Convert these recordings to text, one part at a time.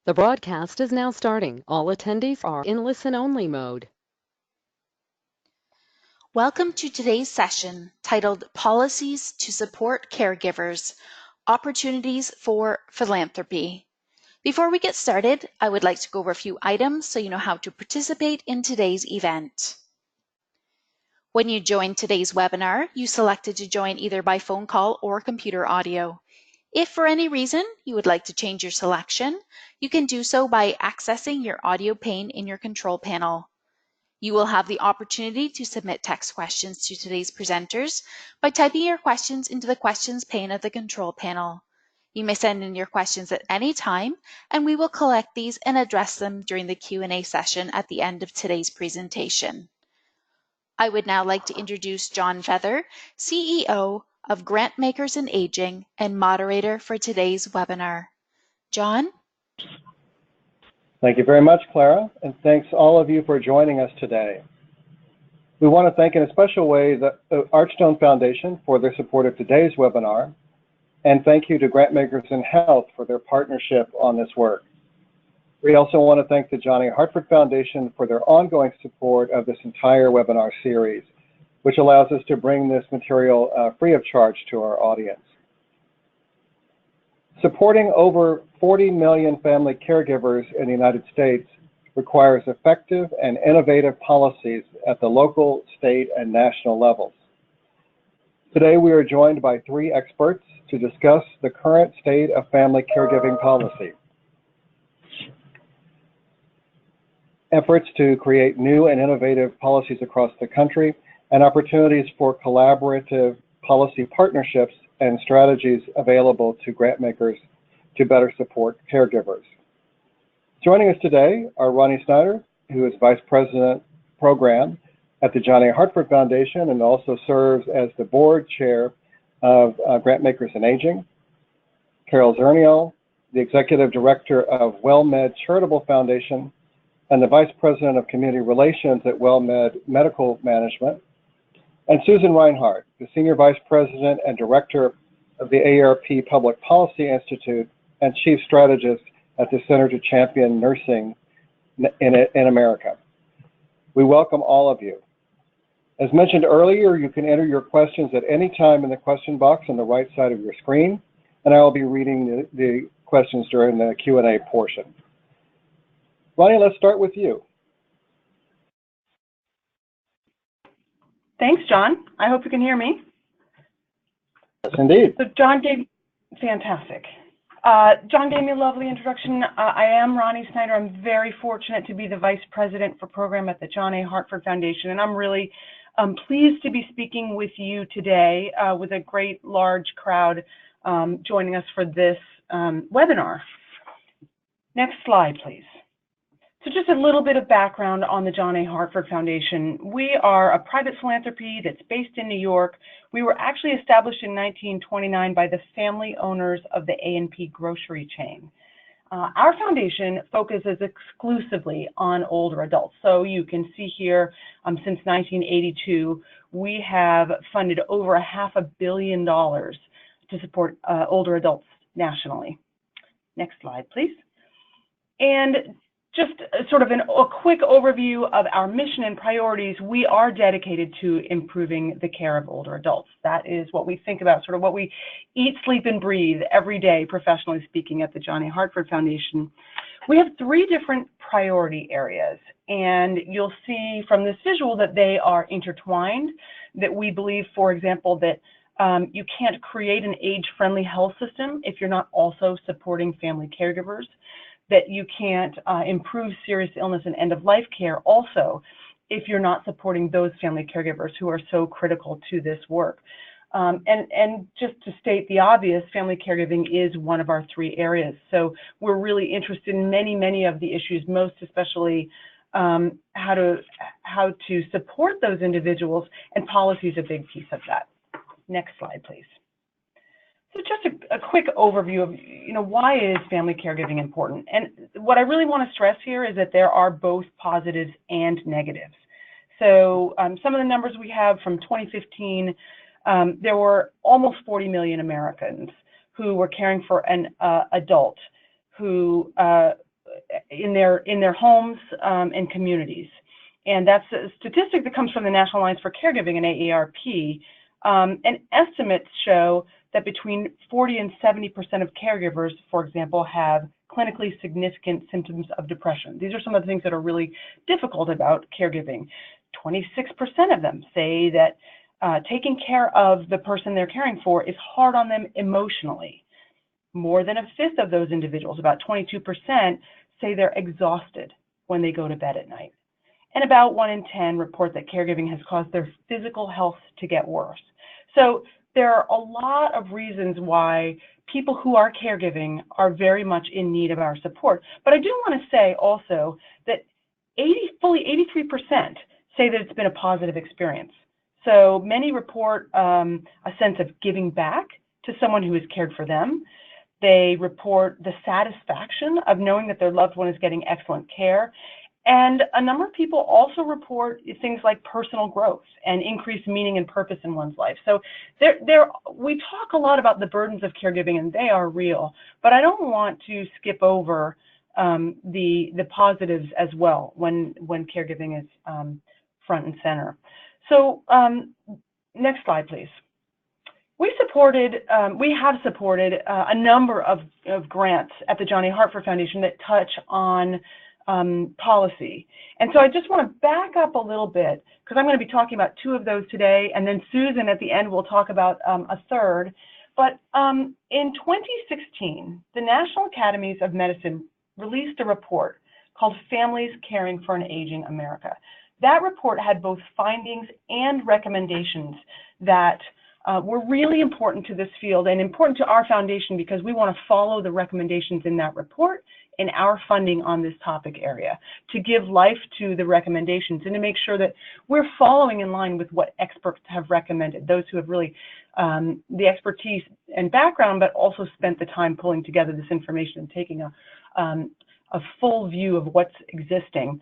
The broadcast is now starting. All attendees are in listen-only mode. Welcome to today's session titled Policies to Support Caregivers, Opportunities for Philanthropy. Before we get started, I would like to go over a few items so you know how to participate in today's event. When you joined today's webinar, you selected to join either by phone call or computer audio. If for any reason you would like to change your selection, you can do so by accessing your audio pane in your control panel. You will have the opportunity to submit text questions to today's presenters by typing your questions into the questions pane of the control panel. You may send in your questions at any time, and we will collect these and address them during the Q&A session at the end of today's presentation. I would now like to introduce John Feather, CEO of Grantmakers in Aging and moderator for today's webinar. John? Thank you very much, Clara, and thanks all of you for joining us today. We want to thank in a special way the Archstone Foundation for their support of today's webinar, and thank you to Grantmakers in Health for their partnership on this work. We also want to thank the John A. Hartford Foundation for their ongoing support of this entire webinar series, which allows us to bring this material free of charge to our audience. Supporting over 40 million family caregivers in the United States requires effective and innovative policies at the local, state, and national levels. Today, we are joined by three experts to discuss the current state of family caregiving policy, efforts to create new and innovative policies across the country, and opportunities for collaborative policy partnerships and strategies available to grantmakers to better support caregivers. Joining us today are Ronnie Snyder, who is Vice President Program at the John A. Hartford Foundation and also serves as the Board Chair of Grantmakers in Aging, Carol Zernial, the Executive Director of WellMed Charitable Foundation, and the Vice President of Community Relations at WellMed Medical Management, and Susan Reinhardt, the Senior Vice President and Director of the AARP Public Policy Institute and Chief Strategist at the Center to Champion Nursing in America. We welcome all of you. As mentioned earlier, you can enter your questions at any time in the question box on the right side of your screen, and I will be reading the questions during the Q&A portion. Ronnie, let's start with you. Thanks, John. I hope you can hear me. Yes, indeed. So John gave, fantastic. John gave me a lovely introduction. I am Ronnie Snyder. I'm very fortunate to be the Vice President for Program at the John A. Hartford Foundation, and I'm really pleased to be speaking with you today with a great large crowd joining us for this webinar. Next slide, please. So just a little bit of background on the John A. Hartford Foundation. We are a private philanthropy that's based in New York. We were actually established in 1929 by the family owners of the A&P grocery chain. Our foundation focuses exclusively on older adults. So you can see here, since 1982, we have funded over $500 million to support older adults nationally. Next slide, please. And just sort of a quick overview of our mission and priorities. We are dedicated to improving the care of older adults. That is what we think about, sort of what we eat, sleep, and breathe every day, professionally speaking, at the John A. Hartford Foundation. We have three different priority areas, and you'll see from this visual that they are intertwined, that we believe, for example, that you can't create an age-friendly health system if you're not also supporting family caregivers, that you can't improve serious illness and end-of-life care also if you're not supporting those family caregivers who are so critical to this work. And just to state the obvious, family caregiving is one of our three areas. So we're really interested in many of the issues, most especially how to support those individuals, and policy is a big piece of that. Next slide, please. So just a quick overview of, why is family caregiving important? And what I really want to stress here is that there are both positives and negatives. So some of the numbers we have from 2015, there were almost 40 million Americans who were caring for an adult who in their homes and communities. And that's a statistic that comes from the National Alliance for Caregiving and AARP. And estimates show that between 40 and 70% of caregivers, for example, have clinically significant symptoms of depression. These are some of the things that are really difficult about caregiving. 26% of them say that taking care of the person they're caring for is hard on them emotionally. More than a fifth of those individuals, about 22%, say they're exhausted when they go to bed at night. And about 1 in 10 report that caregiving has caused their physical health to get worse. So there are a lot of reasons why people who are caregiving are very much in need of our support. But I do want to say also that fully 83% say that it's been a positive experience. So many report a sense of giving back to someone who has cared for them. They report the satisfaction of knowing that their loved one is getting excellent care. And a number of people also report things like personal growth and increased meaning and purpose in one's life. So we talk a lot about the burdens of caregiving, and they are real. But I don't want to skip over the positives as well when caregiving is front and center. So next slide, please. We have supported a number of grants at the John A. Hartford Foundation that touch on policy. And so I just want to back up a little bit, because I'm going to be talking about 2 of those today, and then Susan at the end will talk about a third. But in 2016, the National Academies of Medicine released a report called Families Caring for an Aging America. That report had both findings and recommendations that were really important to this field and important to our foundation, because we want to follow the recommendations in that report in our funding on this topic area, to give life to the recommendations and to make sure that we're following in line with what experts have recommended, those who have really the expertise and background, but also spent the time pulling together this information and taking a full view of what's existing.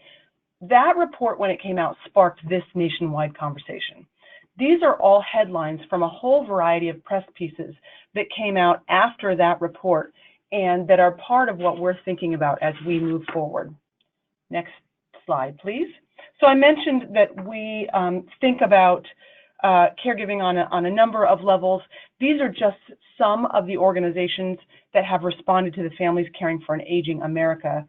That report, when it came out, sparked this nationwide conversation. These are all headlines from a whole variety of press pieces that came out after that report and that are part of what we're thinking about as we move forward. Next slide, please. So I mentioned that we think about caregiving on a number of levels. These are just some of the organizations that have responded to the Families Caring for an Aging America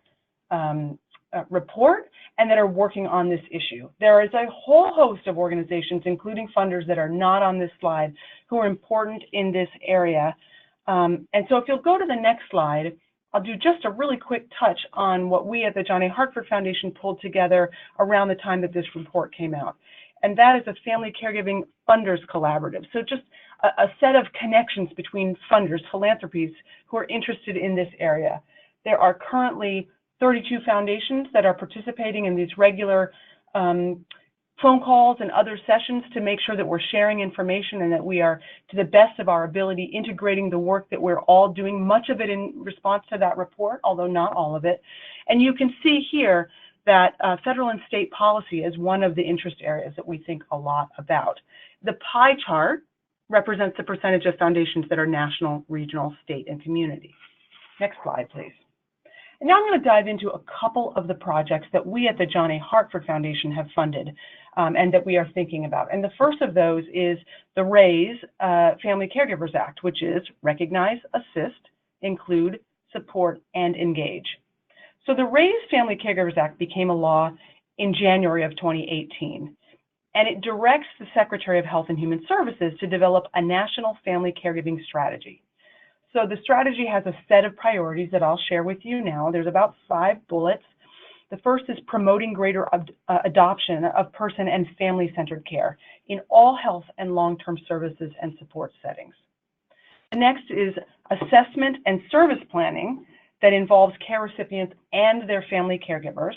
report and that are working on this issue. There is a whole host of organizations, including funders that are not on this slide, who are important in this area. And so if you'll go to the next slide, I'll do just a really quick touch on what we at the John A. Hartford Foundation pulled together around the time that this report came out. And that is a Family Caregiving Funders Collaborative. So just a set of connections between funders, philanthropies, who are interested in this area. There are currently 32 foundations that are participating in these regular phone calls and other sessions to make sure that we're sharing information and that we are, to the best of our ability, integrating the work that we're all doing, much of it in response to that report, although not all of it. And you can see here that federal and state policy is one of the interest areas that we think a lot about. The pie chart represents the percentage of foundations that are national, regional, state, and community. Next slide, please. And now I'm going to dive into a couple of the projects that we at the John A. Hartford Foundation have funded and that we are thinking about. And the first of those is the RAISE Family Caregivers Act, which is Recognize, Assist, Include, Support, and Engage. So the RAISE Family Caregivers Act became a law in January of 2018, and it directs the Secretary of Health and Human Services to develop a national family caregiving strategy. So the strategy has a set of priorities that I'll share with you now. There's about 5 bullets. The first is promoting greater adoption of person and family-centered care in all health and long-term services and support settings. The next is assessment and service planning that involves care recipients and their family caregivers.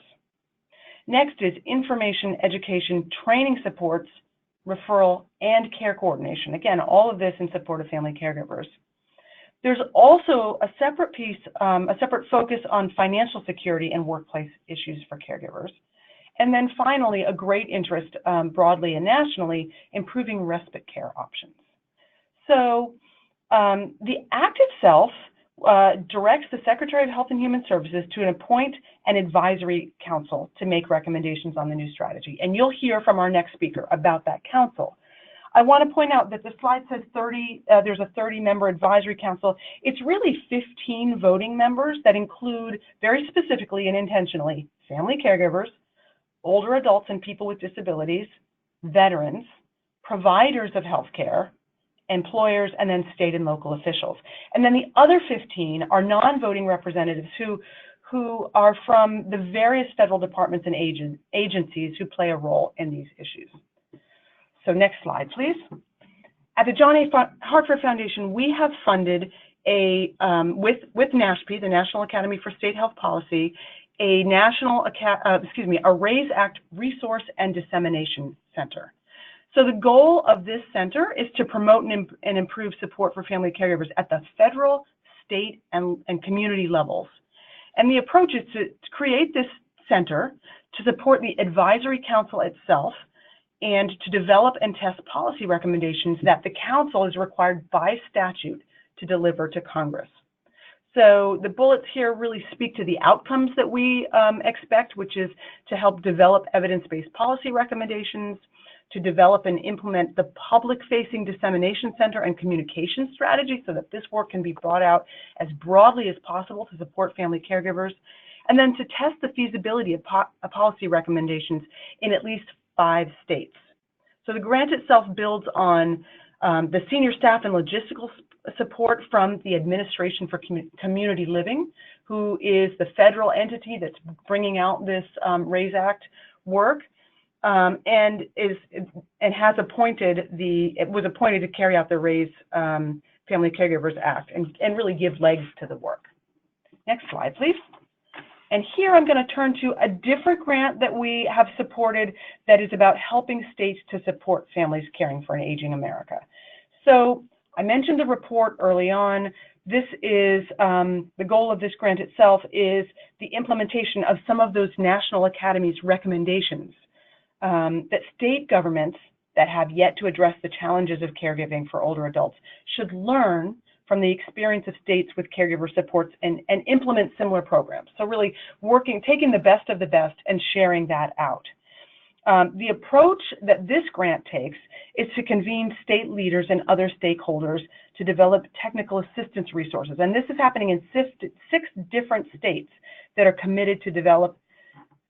Next is information, education, training supports, referral, and care coordination. Again, all of this in support of family caregivers. There's also a separate piece, a separate focus on financial security and workplace issues for caregivers. And then finally, a great interest broadly and nationally, improving respite care options. So the act itself directs the Secretary of Health and Human Services to appoint an advisory council to make recommendations on the new strategy. And you'll hear from our next speaker about that council. I want to point out that the slide says there's a 30-member advisory council. It's really 15 voting members that include, very specifically and intentionally, family caregivers, older adults and people with disabilities, veterans, providers of health care, employers, and then state and local officials. And then the other 15 are non-voting representatives who are from the various federal departments and agencies who play a role in these issues. So next slide, please. At the John A. Hartford Foundation, we have funded with NASHP, the National Academy for State Health Policy, a RAISE Act Resource and Dissemination Center. So the goal of this center is to promote and improve support for family caregivers at the federal, state, and community levels. And the approach is to create this center to support the advisory council itself and to develop and test policy recommendations that the council is required by statute to deliver to Congress. So the bullets here really speak to the outcomes that we expect, which is to help develop evidence-based policy recommendations, to develop and implement the public-facing dissemination center and communication strategy so that this work can be brought out as broadly as possible to support family caregivers, and then to test the feasibility of policy recommendations in at least 5 states. So the grant itself builds on the senior staff and logistical support from the Administration for Community Living, who is the federal entity that's bringing out this RAISE Act work, and was appointed to carry out the RAISE Family Caregivers Act and really give legs to the work. Next slide, please. And here I'm going to turn to a different grant that we have supported that is about helping states to support families caring for an aging America. So I mentioned the report early on. This is the goal of this grant itself is the implementation of some of those National Academies recommendations that state governments that have yet to address the challenges of caregiving for older adults should learn from the experience of states with caregiver supports and implement similar programs. So really taking the best of the best and sharing that out. The approach that this grant takes is to convene state leaders and other stakeholders to develop technical assistance resources. And this is happening in 6 different states that are committed to develop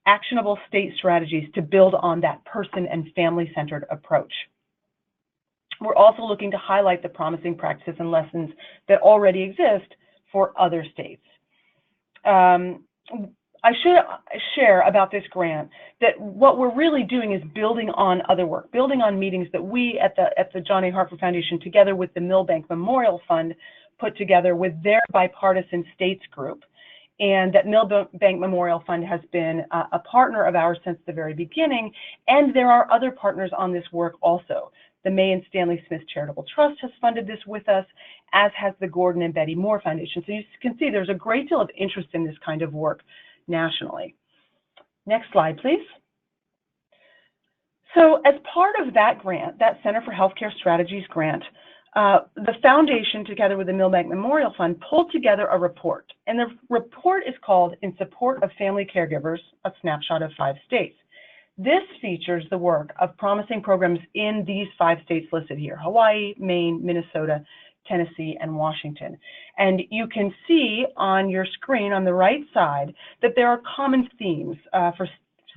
actionable state strategies to build on that person and family-centered approach. We're also looking to highlight the promising practices and lessons that already exist for other states. I should share about this grant that what we're really doing is building on other work, building on meetings that we at the John A. Hartford Foundation, together with the Milbank Memorial Fund, put together with their bipartisan states group. And that Milbank Memorial Fund has been a partner of ours since the very beginning, and there are other partners on this work also. The May and Stanley Smith Charitable Trust has funded this with us, as has the Gordon and Betty Moore Foundation. So you can see there's a great deal of interest in this kind of work nationally. Next slide, please. So as part of that grant, that Center for Healthcare Strategies grant, the foundation, together with the Milbank Memorial Fund, pulled together a report. And the report is called In Support of Family Caregivers, a Snapshot of 5 States. This features the work of promising programs in these 5 states listed here: Hawaii, Maine, Minnesota, Tennessee, and Washington. And you can see on your screen on the right side that there are common themes for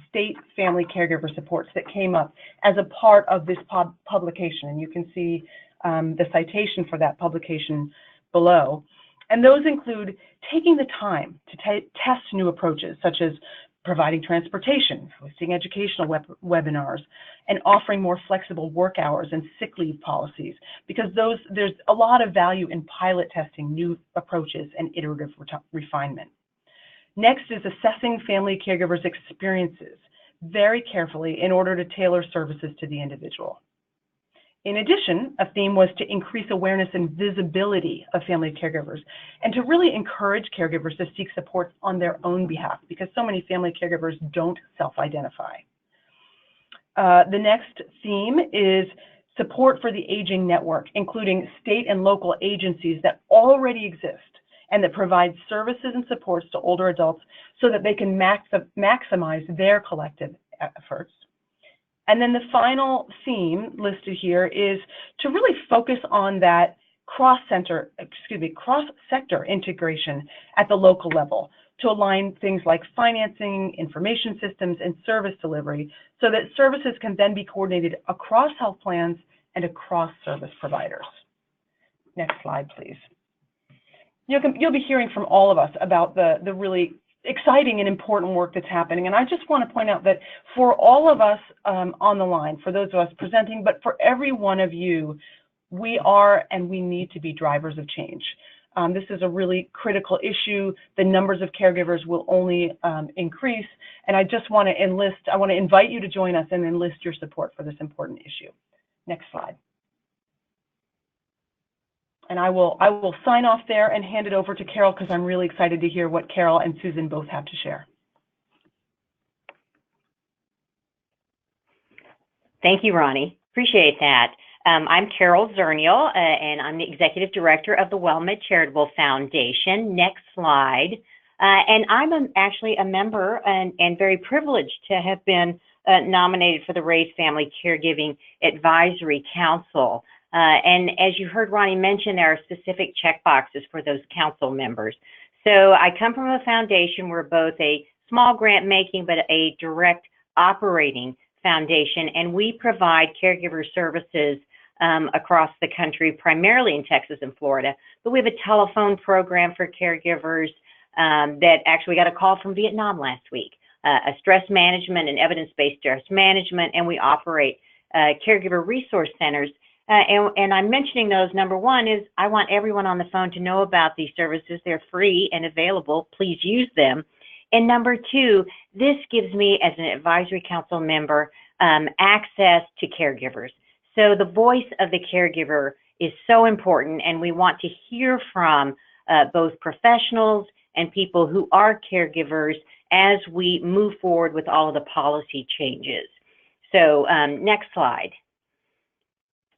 state family caregiver supports that came up as a part of this publication. And you can see the citation for that publication below. And those include taking the time to test new approaches, such as providing transportation, hosting educational webinars, and offering more flexible work hours and sick leave policies, because there's a lot of value in pilot testing new approaches and iterative refinement. Next is assessing family caregivers' experiences very carefully in order to tailor services to the individual. In addition, a theme was to increase awareness and visibility of family caregivers and to really encourage caregivers to seek support on their own behalf, because so many family caregivers don't self-identify. The next theme is support for the aging network, including state and local agencies that already exist and that provides services and supports to older adults so that they can maximize their collective efforts. And then the final theme listed here is to really focus on that cross-sector integration at the local level to align things like financing, information systems, and service delivery so that services can then be coordinated across health plans and across service providers. Next slide, please. You'll be hearing from all of us about the really exciting and important work that's happening. And I just want to point out that for all of us on the line, for those of us presenting, but for every one of you, we are and we need to be drivers of change. This is a really critical issue. The numbers of caregivers will only increase. And I just want to invite you to join us and enlist your support for this important issue. Next slide. And I will sign off there and hand it over to Carol because I'm really excited to hear what Carol and Susan both have to share. Thank you, Ronnie. Appreciate that. I'm Carol Zernial, and I'm the Executive Director of the WellMed Charitable Foundation. Next slide. And I'm actually a member and very privileged to have been nominated for the Raise Family Caregiving Advisory Council. And as you heard Ronnie mention, there are specific checkboxes for those council members. So I come from a foundation. We're both a small grant making, but a direct operating foundation, and we provide caregiver services across the country, primarily in Texas and Florida. But we have a telephone program for caregivers that actually got a call from Vietnam last week, a stress management and evidence-based stress management, and we operate caregiver resource centers. And I'm mentioning those. Number one is I want everyone on the phone to know about these services. They're free and available. Please use them. And number two, this gives me, as an advisory council member, access to caregivers. So the voice of the caregiver is so important, and we want to hear from both professionals and people who are caregivers as we move forward with all of the policy changes. So next slide.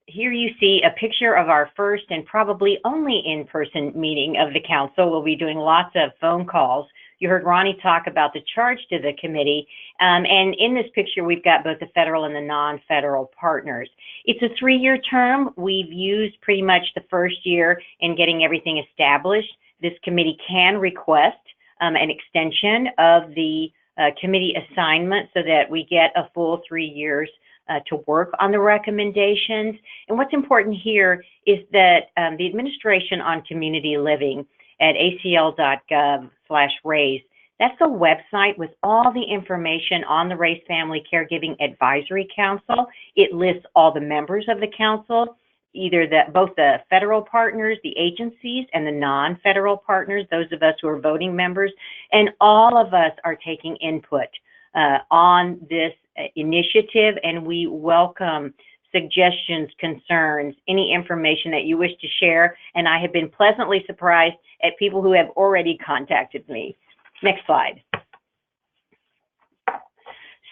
Here you see a picture of our first and probably only in-person meeting of the council. We'll be doing lots of phone calls. You heard Ronnie talk about the charge to the committee. And in this picture, we've got both the federal and the non-federal partners. It's a 3-year term. We've used pretty much the first year in getting everything established. This committee can request an extension of the committee assignment so that we get a full 3 years to work on the recommendations. And what's important here is that the Administration on Community Living at acl.gov/raise, that's a website with all the information on the Raise Family Caregiving Advisory Council. It lists all the members of the council, either both the federal partners, the agencies, and the non-federal partners, those of us who are voting members, and all of us are taking input on this initiative, and we welcome suggestions, concerns, any information that you wish to share. And I have been pleasantly surprised at people who have already contacted me. Next slide.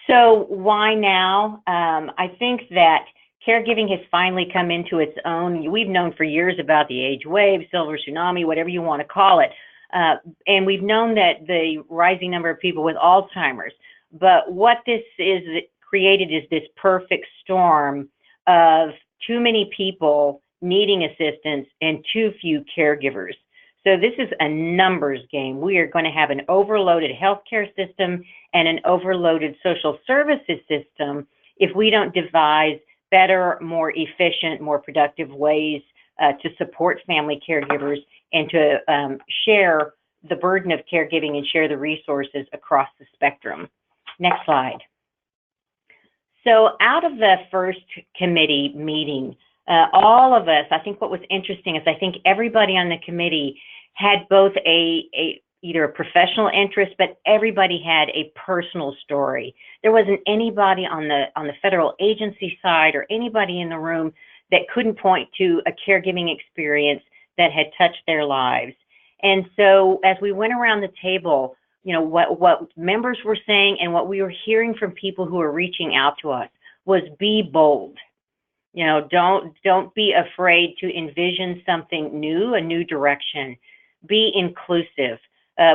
So why now? I think that caregiving has finally come into its own. We've known for years about the age wave, silver tsunami, whatever you want to call it. And we've known that the rising number of people with Alzheimer's. But what this is created is this perfect storm of too many people needing assistance and too few caregivers. So this is a numbers game. We are going to have an overloaded healthcare system and an overloaded social services system if we don't devise better, more efficient, more productive ways to support family caregivers and to share the burden of caregiving and share the resources across the spectrum. Next slide. So out of the first committee meeting, all of us, I think what was interesting is I think everybody on the committee had both either a professional interest, but everybody had a personal story. There wasn't anybody on the federal agency side or anybody in the room that couldn't point to a caregiving experience that had touched their lives. And so as we went around the table, you know, what members were saying and what we were hearing from people who were reaching out to us was be bold. You know, don't be afraid to envision something new, a new direction. be inclusive.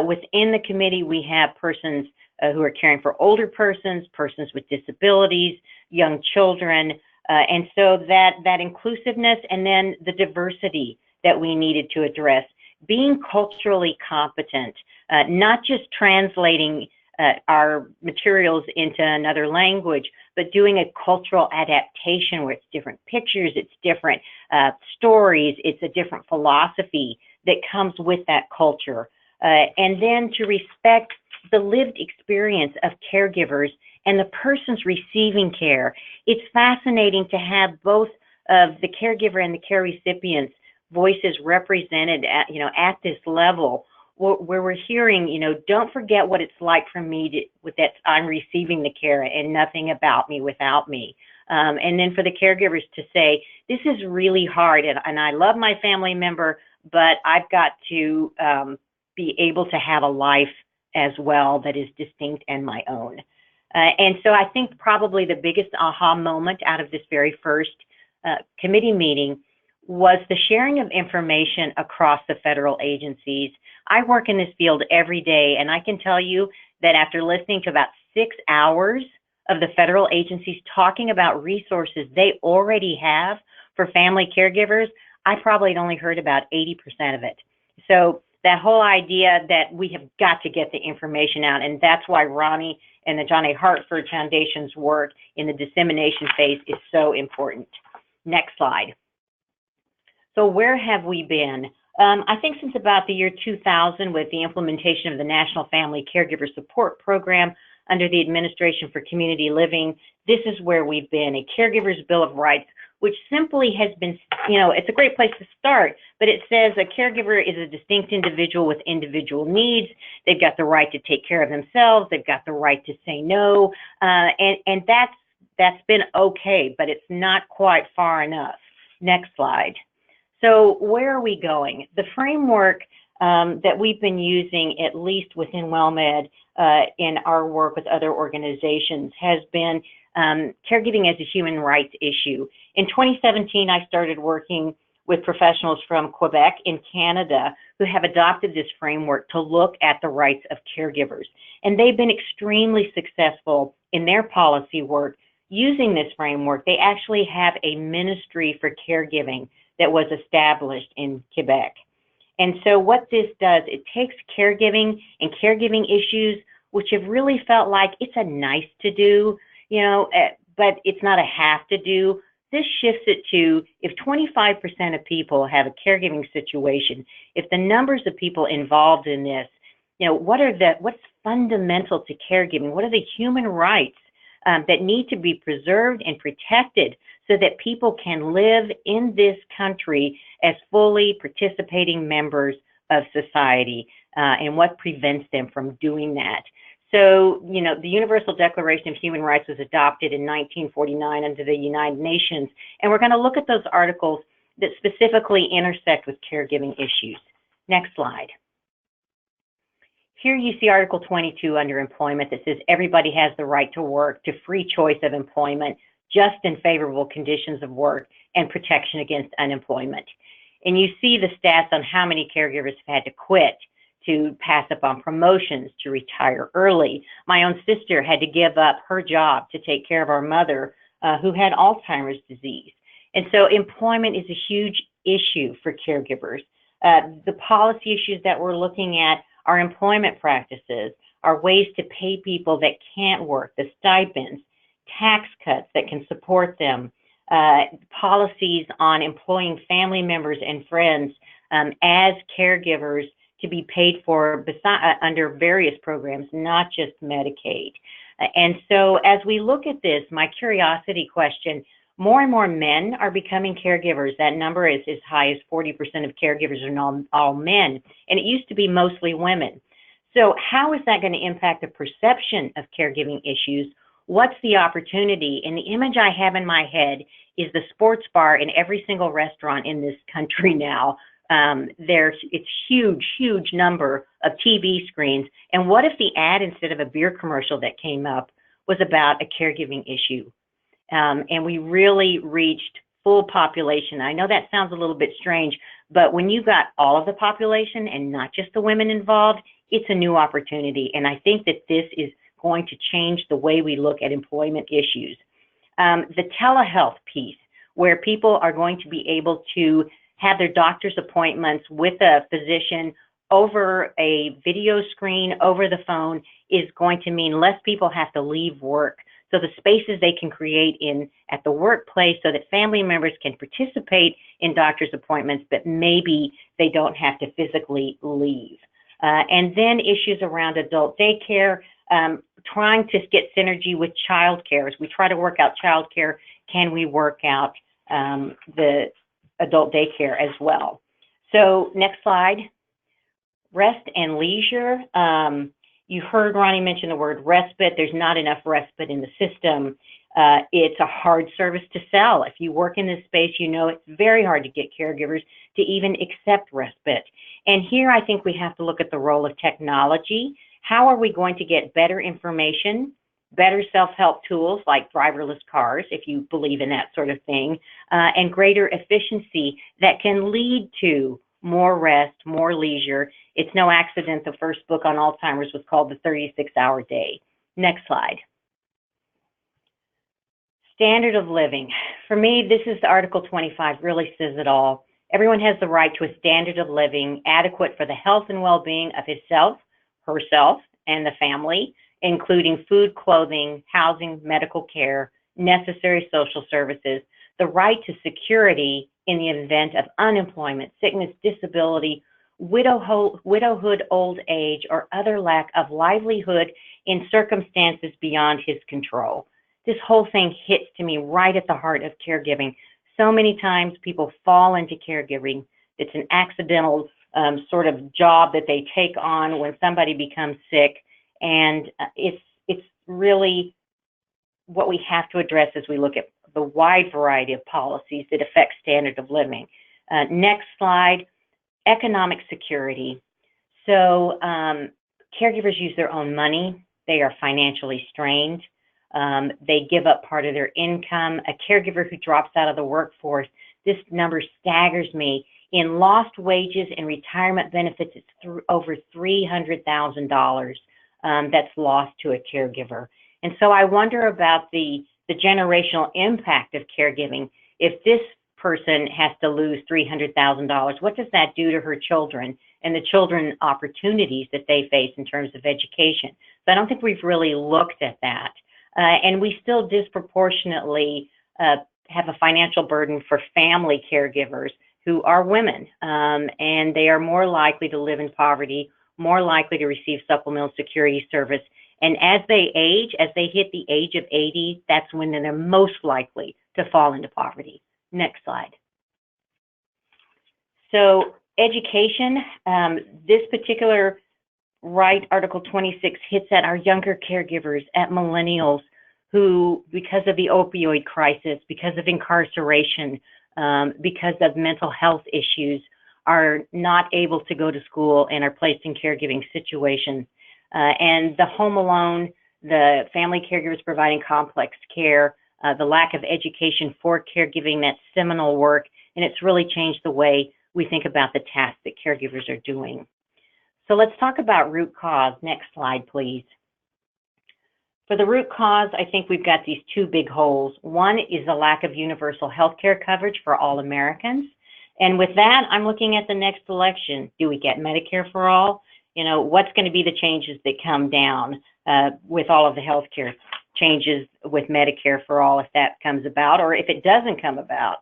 Within the committee, we have persons who are caring for older persons, persons with disabilities, young children, and so that inclusiveness and then the diversity that we needed to address. Being culturally competent, not just translating our materials into another language, but doing a cultural adaptation where it's different pictures, it's different stories, it's a different philosophy that comes with that culture. And then to respect the lived experience of caregivers and the persons receiving care. It's fascinating to have both of the caregiver and the care recipient's voices represented at this level, where we're hearing, don't forget what it's like for me that I'm receiving the care and nothing about me without me. And then for the caregivers to say, this is really hard and I love my family member, but I've got to be able to have a life as well that is distinct and my own. And so I think probably the biggest aha moment out of this very first committee meeting was the sharing of information across the federal agencies. I work in this field every day, and I can tell you that after listening to about 6 hours of the federal agencies talking about resources they already have for family caregivers, I probably had only heard about 80% of it. So that whole idea that we have got to get the information out, and that's why Ronnie and the John A. Hartford Foundation's work in the dissemination phase is so important. Next slide. So where have we been? I think since about the year 2000, with the implementation of the National Family Caregiver Support Program under the Administration for Community Living, this is where we've been, a Caregiver's Bill of Rights, which simply has been, it's a great place to start, but it says a caregiver is a distinct individual with individual needs. They've got the right to take care of themselves. They've got the right to say no. And that's been okay, but it's not quite far enough. Next slide. So where are we going? The framework that we've been using, at least within WellMed, in our work with other organizations, has been caregiving as a human rights issue. In 2017, I started working with professionals from Quebec in Canada who have adopted this framework to look at the rights of caregivers. And they've been extremely successful in their policy work using this framework. They actually have a ministry for caregiving that was established in Quebec. And so what this does, it takes caregiving and caregiving issues, which have really felt like it's a nice to do, but it's not a have to do. This shifts it to, if 25% of people have a caregiving situation, if the numbers of people involved in this, what's fundamental to caregiving? What are the human rights that need to be preserved and protected so that people can live in this country as fully participating members of society, and what prevents them from doing that? So, the Universal Declaration of Human Rights was adopted in 1949 under the United Nations, and we're going to look at those articles that specifically intersect with caregiving issues. Next slide. Here you see Article 22 under employment that says everybody has the right to work, to free choice of employment, just and favorable conditions of work, and protection against unemployment. And you see the stats on how many caregivers have had to quit, to pass up on promotions, to retire early. My own sister had to give up her job to take care of our mother who had Alzheimer's disease. And so employment is a huge issue for caregivers. The policy issues that we're looking at are employment practices, are ways to pay people that can't work, the stipends, tax cuts that can support them, policies on employing family members and friends as caregivers to be paid for under various programs, not just Medicaid. And so as we look at this, my curiosity question, more and more men are becoming caregivers. That number is as high as 40% of caregivers are all men, and it used to be mostly women. So how is that going to impact the perception of caregiving issues? What's the opportunity? And the image I have in my head is the sports bar in every single restaurant in this country now. It's huge number of TV screens. And what if the ad, instead of a beer commercial that came up, was about a caregiving issue? And we really reached full population. I know that sounds a little bit strange, But when you've got all of the population and not just the women involved, it's a new opportunity. And I think that this is going to change the way we look at employment issues. The telehealth piece, where people are going to be able to have their doctor's appointments with a physician over a video screen, over the phone, is going to mean less people have to leave work. So the spaces they can create at the workplace so that family members can participate in doctor's appointments, but maybe they don't have to physically leave. And then issues around adult daycare, trying to get synergy with childcare. As we try to work out childcare, can we work out the adult daycare as well? So next slide. Rest and leisure. You heard Ronnie mention the word respite. There's not enough respite in the system. It's a hard service to sell. If you work in this space, you know it's very hard to get caregivers to even accept respite. And here I think we have to look at the role of technology. How are we going to get better information, better self-help tools like driverless cars, if you believe in that sort of thing, and greater efficiency that can lead to more rest, more leisure. It's no accident the first book on Alzheimer's was called The 36-Hour Day. Next slide. Standard of living. For me, this is Article 25, really says it all. Everyone has the right to a standard of living adequate for the health and well-being of himself, herself, and the family, including food, clothing, housing, medical care, necessary social services, the right to security in the event of unemployment, sickness, disability, widowhood, old age, or other lack of livelihood in circumstances beyond his control. This whole thing hits to me right at the heart of caregiving. So many times people fall into caregiving. It's an accidental sort of job that they take on when somebody becomes sick, and it's really what we have to address as we look at the wide variety of policies that affect standard of living. Next slide, economic security. So caregivers use their own money. They are financially strained. They give up part of their income. A caregiver who drops out of the workforce, this number staggers me. In lost wages and retirement benefits, it's over $300,000 that's lost to a caregiver. And so I wonder about the generational impact of caregiving. If this person has to lose $300,000, what does that do to her children and the children opportunities that they face in terms of education? So I don't think we've really looked at that. And we still disproportionately have a financial burden for family caregivers who are women, and they are more likely to live in poverty, more likely to receive supplemental security service. And as they age, as they hit the age of 80, that's when they're most likely to fall into poverty. Next slide. So education, this particular right, Article 26, hits at our younger caregivers, at millennials who, because of the opioid crisis, because of incarceration, because of mental health issues, are not able to go to school and are placed in caregiving situations. And the home alone, the family caregivers providing complex care, the lack of education for caregiving, that seminal work, and it's really changed the way we think about the tasks that caregivers are doing. So let's talk about root cause. Next slide, please. For the root cause, I think we've got these two big holes. One is the lack of universal health care coverage for all Americans. And with that, I'm looking at the next election. Do we get Medicare for all? You know, what's going to be the changes that come down with all of the health care changes with Medicare for all, if that comes about, or if it doesn't come about?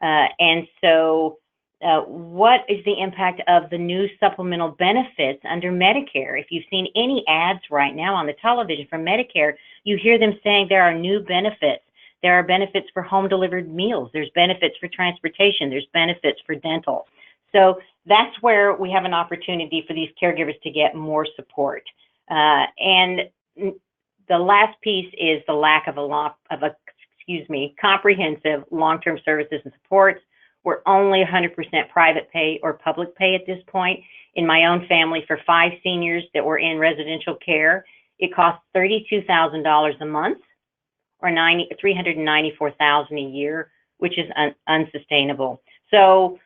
And so what is the impact of the new supplemental benefits under Medicare? If you've seen any ads right now on the television for Medicare, you hear them saying there are new benefits. There are benefits for home delivered meals. There's benefits for transportation. There's benefits for dental. So that's where we have an opportunity for these caregivers to get more support. And the last piece is the lack of comprehensive long-term services and supports. We're only 100% private pay or public pay at this point. In my own family, for 5 seniors that were in residential care, it costs $32,000 a month, or $394,000 a year, which is unsustainable. So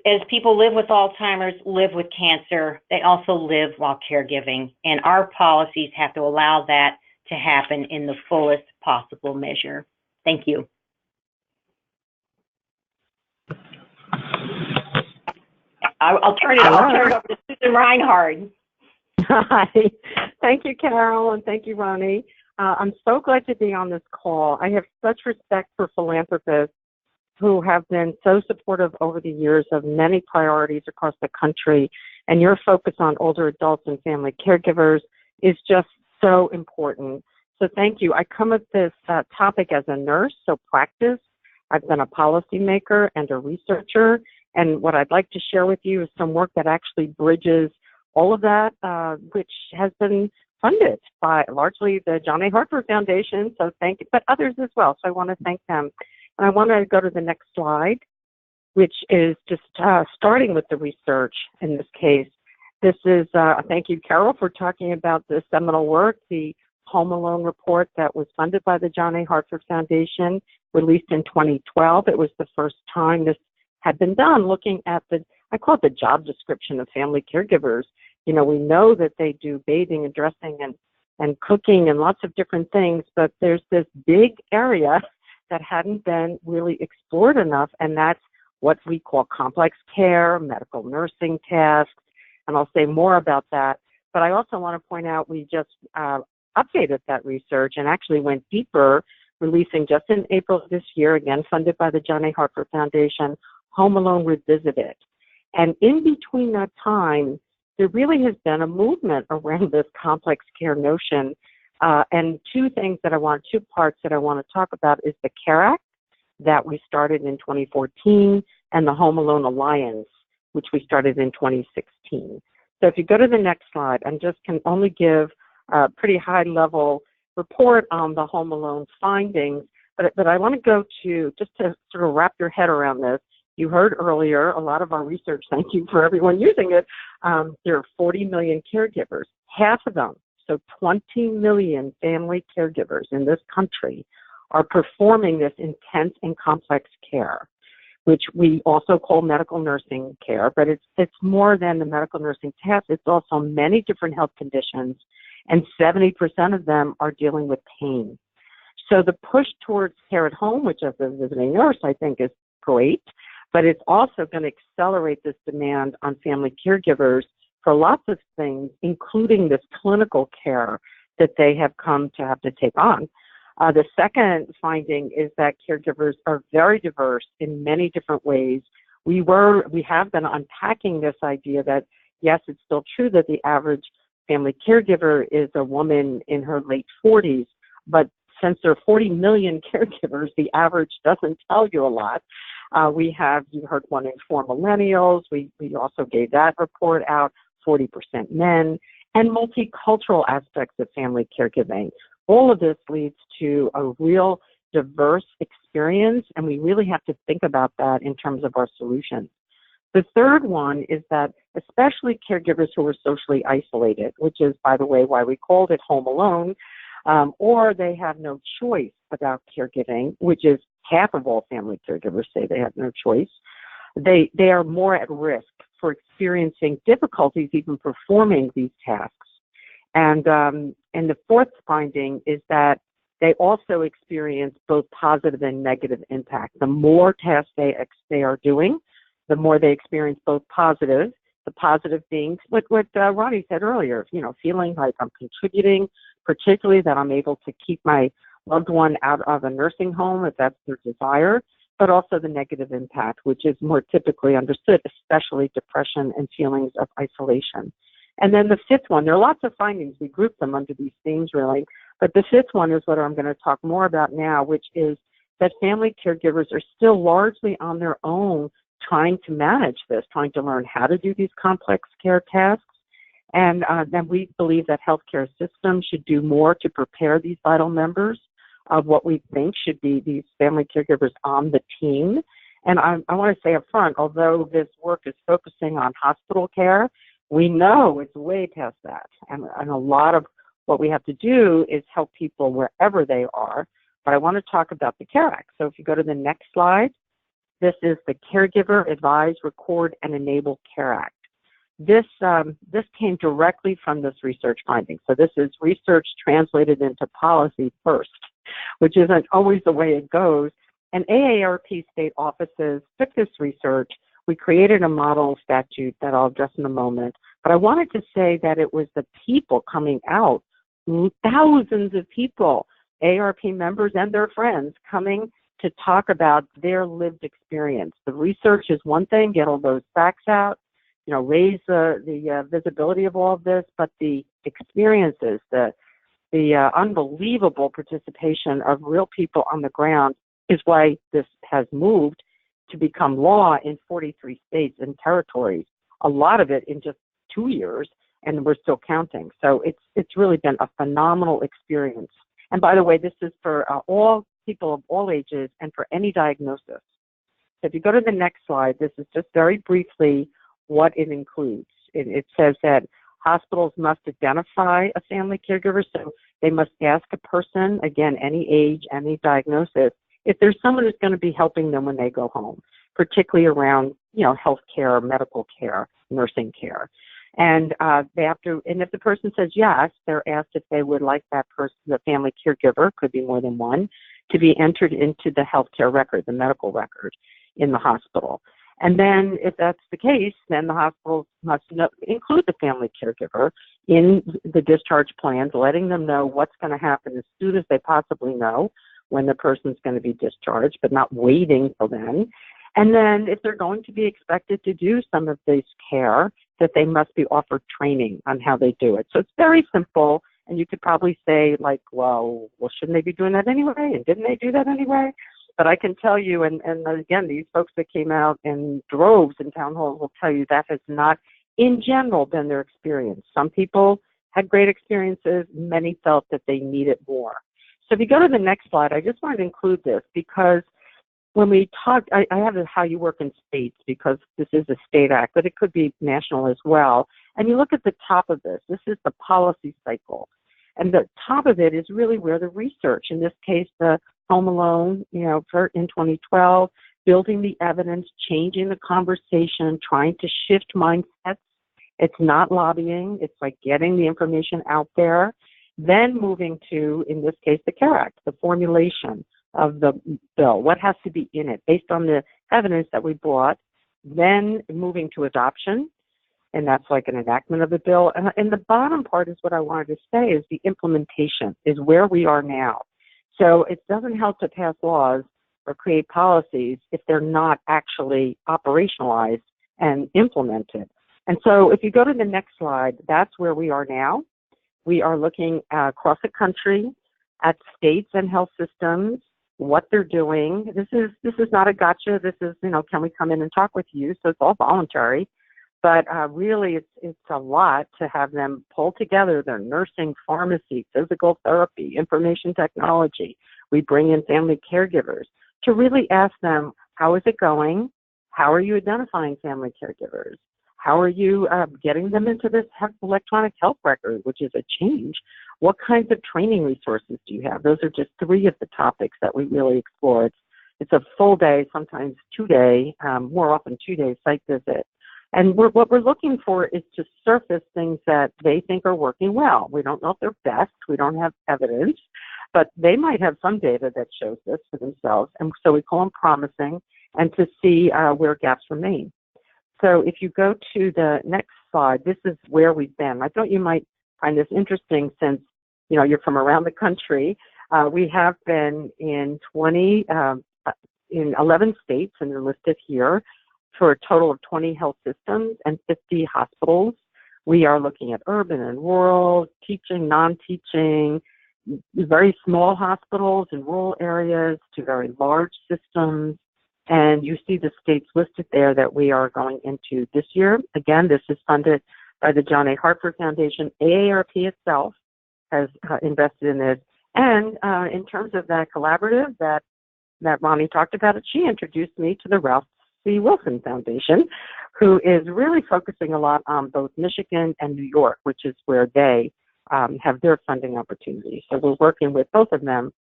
as people live with Alzheimer's, live with cancer, they also live while caregiving. And our policies have to allow that to happen in the fullest possible measure. Thank you. I'll turn it over to Susan Reinhard. Hi. Thank you, Carol, and thank you, Ronnie. I'm so glad to be on this call. I have such respect for philanthropists who have been so supportive over the years of many priorities across the country, and your focus on older adults and family caregivers is just so important. So thank you. I come at this topic as a nurse, so practice. I've been a policymaker and a researcher, and what I'd like to share with you is some work that actually bridges all of that, which has been funded by largely the John A. Hartford Foundation, so thank you, but others as well, so I want to thank them. And I want to go to the next slide, which is just starting with the research in this case. This is, thank you, Carol, for talking about the seminal work, the Home Alone report that was funded by the John A. Hartford Foundation, released in 2012. It was the first time this had been done, looking at I call it the job description of family caregivers. You know, we know that they do bathing and dressing and cooking and lots of different things, but there's this big area that hadn't been really explored enough, and that's what we call complex care, medical nursing tasks, and I'll say more about that. But I also want to point out we just updated that research and actually went deeper, releasing just in April of this year, again funded by the John A. Hartford Foundation, Home Alone Revisited. And in between that time, there really has been a movement around this complex care notion. And two parts that I want to talk about is the CARE Act that we started in 2014 and the Home Alone Alliance, which we started in 2016. So if you go to the next slide, I just can only give a pretty high level report on the Home Alone findings, but I want to go to, just to sort of wrap your head around this. You heard earlier, a lot of our research, thank you for everyone using it, there are 40 million caregivers. Half of them, so 20 million family caregivers in this country, are performing this intense and complex care, which we also call medical nursing care, but it's more than the medical nursing task. It's also many different health conditions, and 70% of them are dealing with pain. So the push towards care at home, which as a visiting nurse I think is great, but it's also going to accelerate this demand on family caregivers for lots of things, including this clinical care that they have come to have to take on. The second finding is that caregivers are very diverse in many different ways. We have been unpacking this idea that, yes, it's still true that the average family caregiver is a woman in her late 40s, but since there are 40 million caregivers, the average doesn't tell you a lot. You heard 1 in 4 millennials. We also gave that report out, 40% men, and multicultural aspects of family caregiving. All of this leads to a real diverse experience, and we really have to think about that in terms of our solutions. The third one is that especially caregivers who are socially isolated, which is, by the way, why we called it Home Alone, or they have no choice about caregiving, which is half of all family caregivers say they have no choice. They are more at risk for experiencing difficulties even performing these tasks. And the fourth finding is that they also experience both positive and negative impact. The more tasks they are doing, the more they experience both positive, the positive being what Ronnie said earlier, feeling like I'm contributing, particularly that I'm able to keep my loved one out of a nursing home if that's their desire, but also the negative impact, which is more typically understood, especially depression and feelings of isolation. And then the fifth one, there are lots of findings. We group them under these themes, really. But the fifth one is what I'm going to talk more about now, which is that family caregivers are still largely on their own trying to manage this, trying to learn how to do these complex care tasks. And then we believe that healthcare systems should do more to prepare these vital members of what we think should be these family caregivers on the team. And I want to say up front, although this work is focusing on hospital care, we know it's way past that. And a lot of what we have to do is help people wherever they are. But I want to talk about the CARE Act. So if you go to the next slide, This is the Caregiver Advise, Record, and Enable Care Act. This came directly from this research finding. So this is research translated into policy first, which isn't always the way it goes. And AARP state offices took this research. We created a model statute that I'll address in a moment. But I wanted to say that it was the people coming out, thousands of people, AARP members and their friends coming to talk about their lived experience. The research is one thing, get all those facts out, raise the visibility of all of this, but the experiences, the unbelievable participation of real people on the ground is why this has moved to become law in 43 states and territories. A lot of it in just 2 years, and we're still counting. So it's really been a phenomenal experience. And by the way, this is for all people of all ages and for any diagnosis. So if you go to the next slide, this is just very briefly what it includes. It says that hospitals must identify a family caregiver, so they must ask a person, again, any age, any diagnosis, if there's someone who's going to be helping them when they go home, particularly around, health care, medical care, nursing care. And they have to, and if the person says yes, they're asked if they would like that person, the family caregiver, could be more than one, to be entered into the healthcare record, the medical record in the hospital. And then if that's the case, then the hospital must include the family caregiver in the discharge plans, letting them know what's going to happen as soon as they possibly know when the person's going to be discharged, but not waiting till then. And then if they're going to be expected to do some of this care, that they must be offered training on how they do it. So it's very simple, and you could probably say, like, well, shouldn't they be doing that anyway? And didn't they do that anyway? But I can tell you, and again, these folks that came out in droves in town halls will tell you that has not, in general, been their experience. Some people had great experiences. Many felt that they needed more. So if you go to the next slide, I just wanted to include this because when we talk, I have how you work in states because this is a state act, but it could be national as well. And you look at the top of this. This is the policy cycle. And the top of it is really where the research, in this case, the Home Alone, in 2012, building the evidence, changing the conversation, trying to shift mindsets. It's not lobbying. It's like getting the information out there. Then moving to, in this case, the CARE Act, the formulation of the bill, what has to be in it based on the evidence that we brought, then moving to adoption, and that's like an enactment of the bill. And the bottom part is what I wanted to say is the implementation is where we are now. So it doesn't help to pass laws or create policies if they're not actually operationalized and implemented. And so if you go to the next slide, that's where we are now. We are looking across the country at states and health systems, what they're doing. This is not a gotcha. This is, can we come in and talk with you? So it's all voluntary. But really, it's a lot to have them pull together their nursing, pharmacy, physical therapy, information technology. We bring in family caregivers to really ask them, how is it going? How are you identifying family caregivers? How are you getting them into this electronic health record, which is a change? What kinds of training resources do you have? Those are just 3 of the topics that we really explore. It's a full day, sometimes 2-day, more often 2-day site visit. And what we're looking for is to surface things that they think are working well. We don't know if they're best. We don't have evidence, but they might have some data that shows this for themselves. And so we call them promising and to see where gaps remain. So if you go to the next slide, this is where we've been. I thought you might find this interesting since, you're from around the country. We have been in 11 states, and they're listed here, for a total of 20 health systems and 50 hospitals. We are looking at urban and rural, teaching, non-teaching, very small hospitals in rural areas to very large systems. And you see the states listed there that we are going into this year. Again, this is funded by the John A. Hartford Foundation. AARP itself has invested in this. And in terms of that collaborative that Ronnie talked about, she introduced me to the Ralph C. Wilson Foundation, who is really focusing a lot on both Michigan and New York, which is where they have their funding opportunities. So we're working with both of them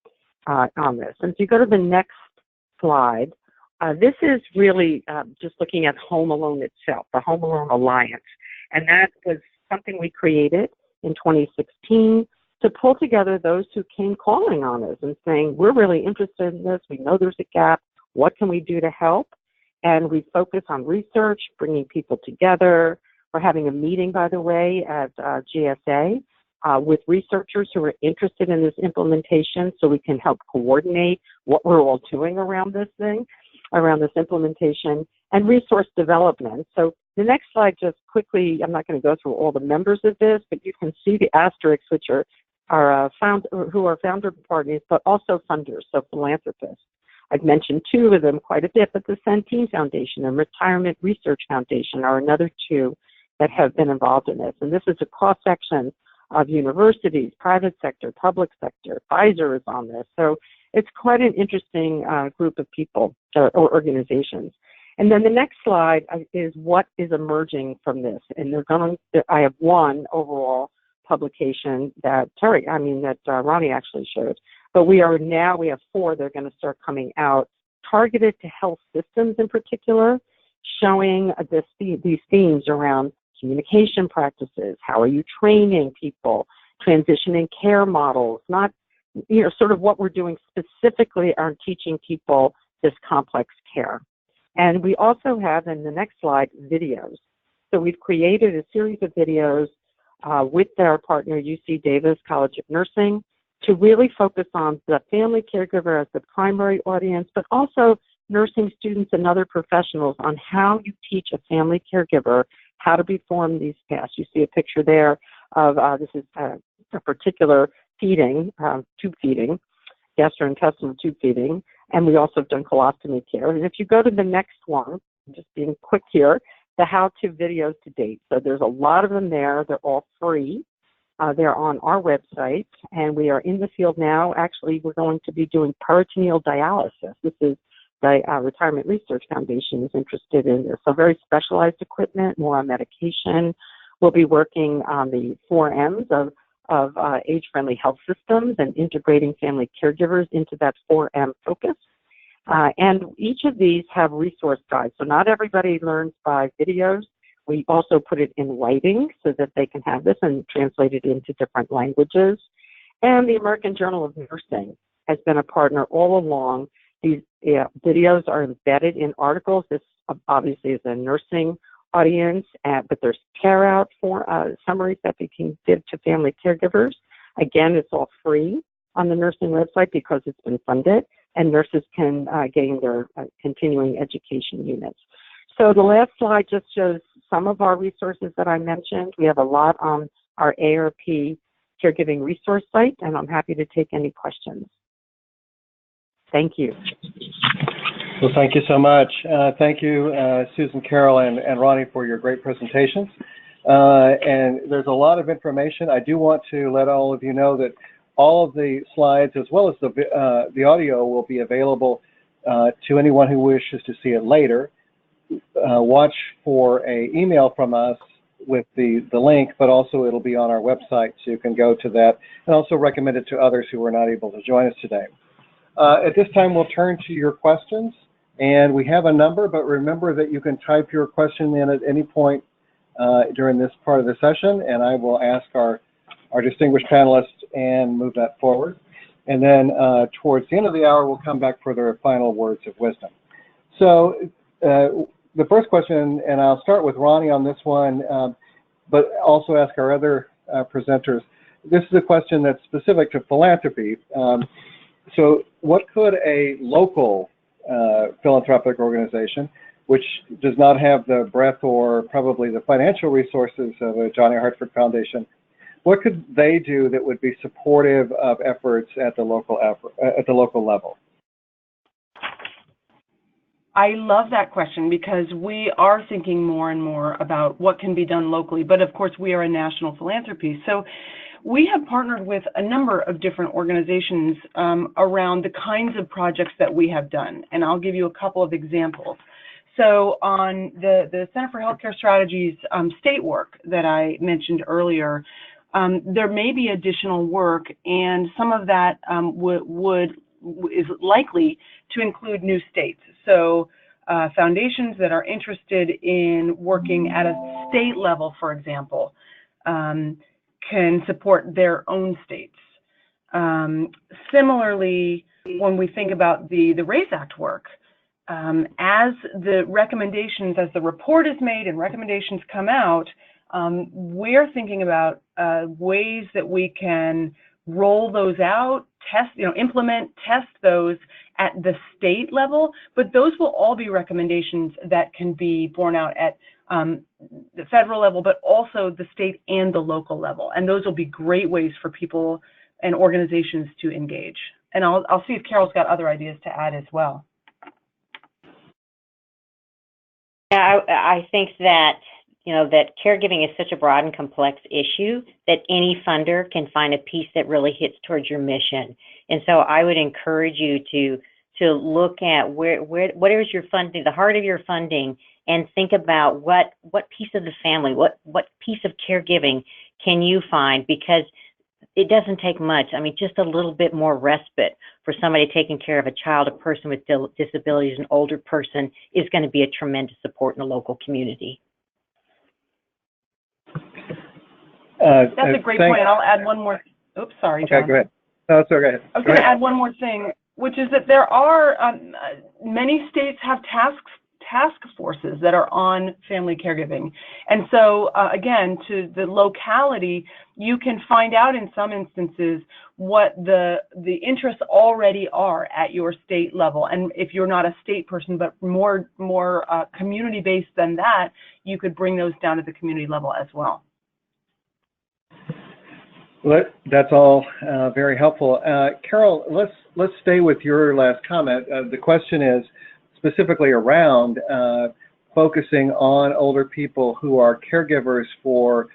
on this. And if you go to the next slide, This is really just looking at Home Alone itself, the Home Alone Alliance. And that was something we created in 2016 to pull together those who came calling on us and saying, we're really interested in this. We know there's a gap. What can we do to help? And we focus on research, bringing people together. We're having a meeting, by the way, at GSA with researchers who are interested in this implementation so we can help coordinate what we're all doing around this thing, around this implementation, and resource development. So the next slide, just quickly, I'm not going to go through all the members of this, but you can see the asterisks, which are who are founder partners, but also funders, so philanthropists. I've mentioned two of them quite a bit, but the Centene Foundation and Retirement Research Foundation are another two that have been involved in this. And this is a cross-section of universities, private sector, public sector. Pfizer is on this. So it's quite an interesting group of people or organizazations. And then the next slide is what is emerging from this. And I have one overall publication that Ronnie actually showed. But we have four that are going to start coming out, targeted to health systems in particular, showing these themes around communication practices. How are you training people? Transitioning care models, not, sort of what we're doing specifically on teaching people this complex care. And we also have, in the next slide, videos. So we've created a series of videos with our partner, UC Davis College of Nursing, to really focus on the family caregiver as the primary audience, but also nursing students and other professionals on how you teach a family caregiver how to perform these tasks. You see a picture there of, this is a particular feeding, tube feeding, gastrointestinal tube feeding, and we also have done colostomy care. And if you go to the next one, I'm just being quick here, the how-to videos to date. So there's a lot of them there. They're all free. They're on our website, and we are in the field now. Actually, we're going to be doing peritoneal dialysis. This is the Retirement Research Foundation is interested in this. So very specialized equipment, more on medication. We'll be working on the 4 M's of age-friendly health systems and integrating family caregivers into that 4M focus. And each of these have resource guides. So not everybody learns by videos. We also put it in writing so that they can have this and translate it into different languages. And the American Journal of Nursing has been a partner all along. These videos are embedded in articles. This obviously is a nursing audience, but there's care out for summaries that they can give to family caregivers. Again, it's all free on the nursing website because it's been funded, and nurses can gain their continuing education units. So the last slide just shows some of our resources that I mentioned. We have a lot on our AARP caregiving resource site, and I'm happy to take any questions. Thank you. Well, thank you so much. Thank you, Susan, Carol, and Ronnie, for your great presentations. And there's a lot of information. I do want to let all of you know that all of the slides, as well as the audio, will be available to anyone who wishes to see it later. Watch for an email from us with the link, but also it'll be on our website, so you can go to that, and also recommend it to others who were not able to join us today. At this time, we'll turn to your questions, and we have a number, but remember that you can type your question in at any point during this part of the session, and I will ask our distinguished panelists and move that forward. And then towards the end of the hour, we'll come back for their final words of wisdom. So the first question, and I'll start with Ronnie on this one, but also ask our other presenters. This is a question that's specific to philanthropy. So what could a local philanthropic organization, which does not have the breadth or probably the financial resources of a John A. Hartford Foundation, what could they do that would be supportive of efforts at the local level? I love that question because we are thinking more and more about what can be done locally, but of course we are a national philanthropy. So we have partnered with a number of different organizations around the kinds of projects that we have done, and I'll give you a couple of examples. So on the Center for Healthcare Strategies state work that I mentioned earlier, there may be additional work, and some of that is likely to include new states. So foundations that are interested in working at a state level, for example, can support their own states. Similarly, when we think about the RAISE Act work, as the recommendations, as the report is made and recommendations come out, we're thinking about ways that we can roll those out, test, implement, test those at the state level, but those will all be recommendations that can be borne out at the federal level, but also the state and the local level. And those will be great ways for people and organizations to engage. And I'll see if Carol's got other ideas to add as well. Yeah, I think that that caregiving is such a broad and complex issue that any funder can find a piece that really hits towards your mission. And so I would encourage you to look at what is your funding, the heart of your funding, and think about what piece of the family, what piece of caregiving can you find, because it doesn't take much. I mean, just a little bit more respite for somebody taking care of a child, a person with disabilities, an older person, is going to be a tremendous support in the local community. That's a great point. I'll add one more. Oops, sorry, John. Okay, go ahead. No, it's okay. I was going to add one more thing, which is that there are many states have task forces that are on family caregiving. And so, again, to the locality, you can find out in some instances what the interests already are at your state level. And if you're not a state person, but more community-based than that, you could bring those down to the community level as well. Well, that's all very helpful. Carol, let's stay with your last comment. The question is specifically around focusing on older people who are caregivers for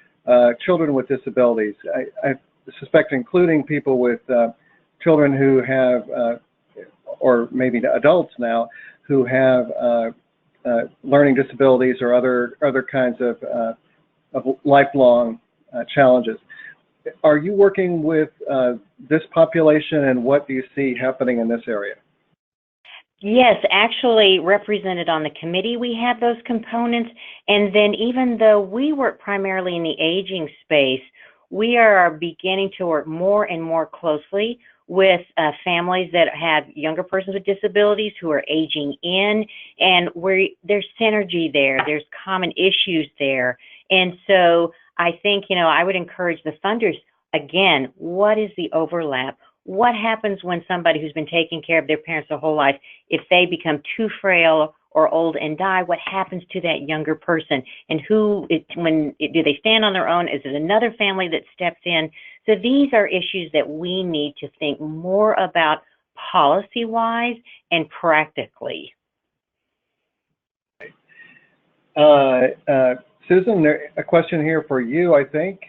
children with disabilities. I suspect including people with children who have, or maybe adults now, who have learning disabilities or other kinds of lifelong challenges. Are you working with this population, and what do you see happening in this area? Yes, actually represented on the committee, we have those components. And then even though we work primarily in the aging space, we are beginning to work more and more closely with families that have younger persons with disabilities who are aging in, and there's synergy there, there's common issues there. And so I think, I would encourage the funders, again, what is the overlap? What happens when somebody who's been taking care of their parents their whole life, if they become too frail or old and die, what happens to that younger person? And do they stand on their own? Is it another family that steps in? So these are issues that we need to think more about policy-wise and practically. Susan, a question here for you, I think.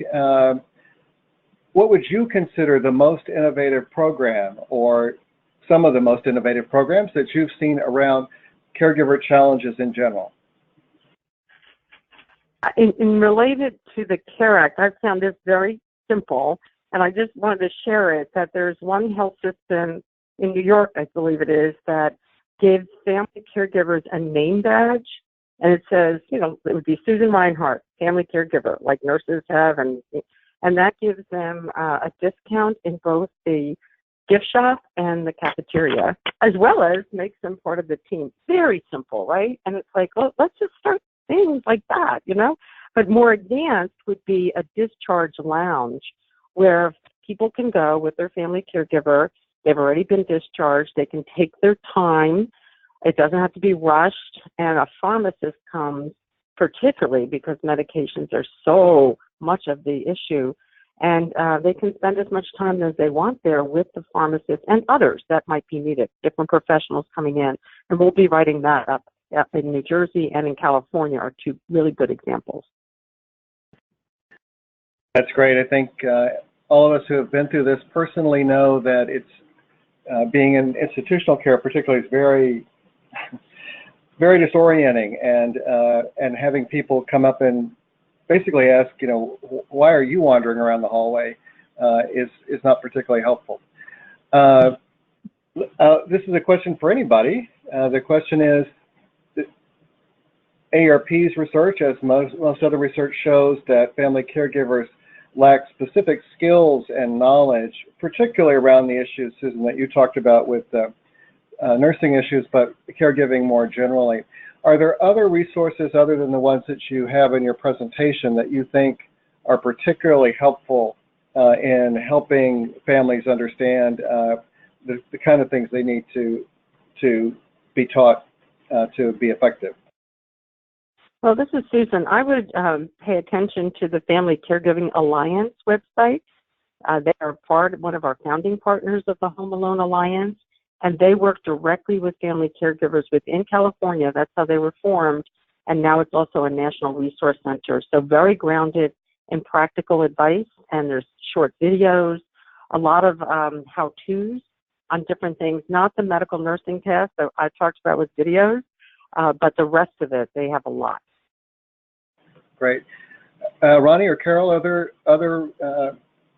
What would you consider the most innovative program, or some of the most innovative programs that you've seen around caregiver challenges in general? In related to the CARE Act, I've found this very simple, and I just wanted to share it, that there's one health system in New York, I believe it is, that gives family caregivers a name badge, and it says, it would be Susan Reinhardt, family caregiver, like nurses have, and that gives them a discount in both the gift shop and the cafeteria, as well as makes them part of the team. Very simple, right? And it's like, well, let's just start things like that, But more advanced would be a discharge lounge where people can go with their family caregiver. They've already been discharged. They can take their time. It doesn't have to be rushed. And a pharmacist comes, particularly because medications are so much of the issue, and they can spend as much time as they want there with the pharmacist and others that might be needed, different professionals coming in. And we'll be writing that up in New Jersey and in California are two really good examples. That's great. I think all of us who have been through this personally know that it's being in institutional care particularly is very, very disorienting, and having people come up and basically ask, why are you wandering around the hallway, is not particularly helpful. This is a question for anybody. The question is, AARP's research, as most other research shows, that family caregivers lack specific skills and knowledge, particularly around the issues, Susan, that you talked about with nursing issues, but caregiving more generally. Are there other resources other than the ones that you have in your presentation that you think are particularly helpful in helping families understand the kind of things they need to be taught to be effective? Well, this is Susan. I would pay attention to the Family Caregiving Alliance website. They are one of our founding partners of the Home Alone Alliance, and they work directly with family caregivers within California. That's how they were formed, and now it's also a national resource center. So very grounded in practical advice, and there's short videos, a lot of how-tos on different things, not the medical nursing tasks that I talked about with videos, but the rest of it, they have a lot. Great. Ronnie or Carol, other